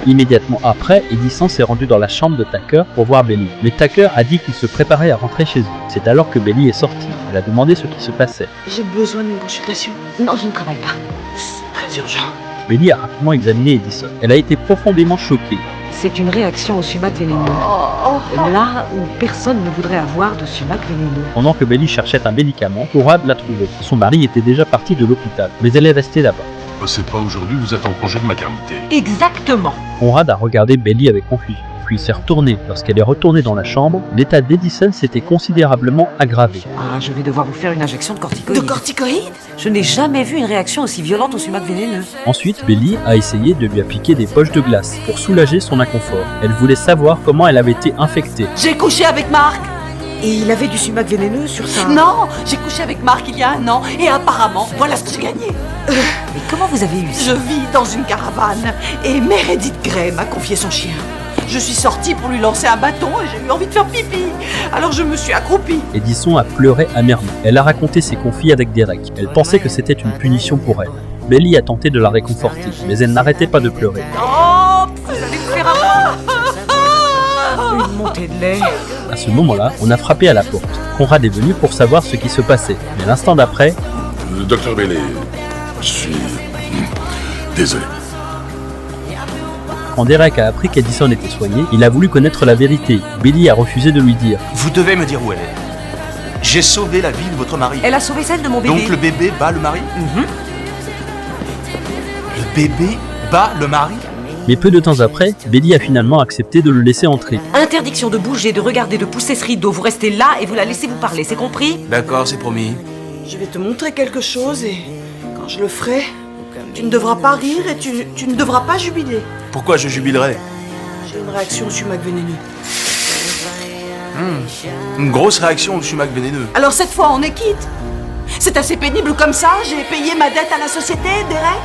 Immédiatement après, Edison s'est rendu dans la chambre de Tucker pour voir Belly. Mais Tucker a dit qu'il se préparait à rentrer chez eux. C'est alors que Belly est sortie. Elle a demandé ce qui se passait. J'ai besoin d'une consultation. Non, je ne travaille pas. C'est très urgent. Belly a rapidement examiné Edison. Elle a été profondément choquée. C'est une réaction au sumac vénéneux. Là où personne ne voudrait avoir de sumac vénéneux. Pendant que Belly cherchait un médicament, Conrad l'a trouvé. Son mari était déjà parti de l'hôpital, mais elle est restée là-bas. C'est pas aujourd'hui, vous êtes en congé de maternité. Exactement. Conrad a regardé Belly avec confusion, puis s'est retourné. Lorsqu'elle est retournée dans la chambre, l'état d'Edison s'était considérablement aggravé. Ah, je vais devoir vous faire une injection de corticoïdes. De corticoïdes? Je n'ai jamais vu une réaction aussi violente au sumac vénéneux. Ensuite, Belly a essayé de lui appliquer des poches de glace pour soulager son inconfort. Elle voulait savoir comment elle avait été infectée. J'ai couché avec Marc. Et il avait du sumac vénéneux sur sa... Non, j'ai couché avec Marc il y a 1 an et apparemment, voilà ce que j'ai gagné. Mais comment vous avez eu ça? Je vis dans une caravane et Meredith Grey m'a confié son chien. Je suis sortie pour lui lancer un bâton et j'ai eu envie de faire pipi. Alors je me suis accroupie. Edison a pleuré amèrement. Elle a raconté ses conflits avec Derek. Elle pensait que c'était une punition pour elle. Belly a tenté de la réconforter, mais elle n'arrêtait pas de pleurer. Oh, vous allez me faire avoir. Une montée de lait. À ce moment-là, on a frappé à la porte. Conrad est venu pour savoir ce qui se passait. Mais l'instant d'après, Docteur Bailey, je suis... désolé. quand Derek a appris qu'Edison était soigné, il a voulu connaître la vérité. Belly a refusé de lui dire. Vous devez me dire où elle est. J'ai sauvé la vie de votre mari. Elle a sauvé celle de mon bébé. Donc le bébé bat le mari? Le bébé bat le mari? Mais peu de temps après, Belly a finalement accepté de le laisser entrer. Interdiction de bouger, de regarder, de pousser ce rideau. Vous restez là et vous la laissez vous parler, c'est compris? D'accord, c'est promis. Je vais te montrer quelque chose et quand je le ferai, tu ne devras pas rire et tu ne devras pas jubiler. Pourquoi je jubilerais? J'ai une réaction au sumac vénéneux. Une grosse réaction au sumac vénéneux. Alors cette fois, on est quitte. C'est assez pénible comme ça, j'ai payé ma dette à la société, Derek.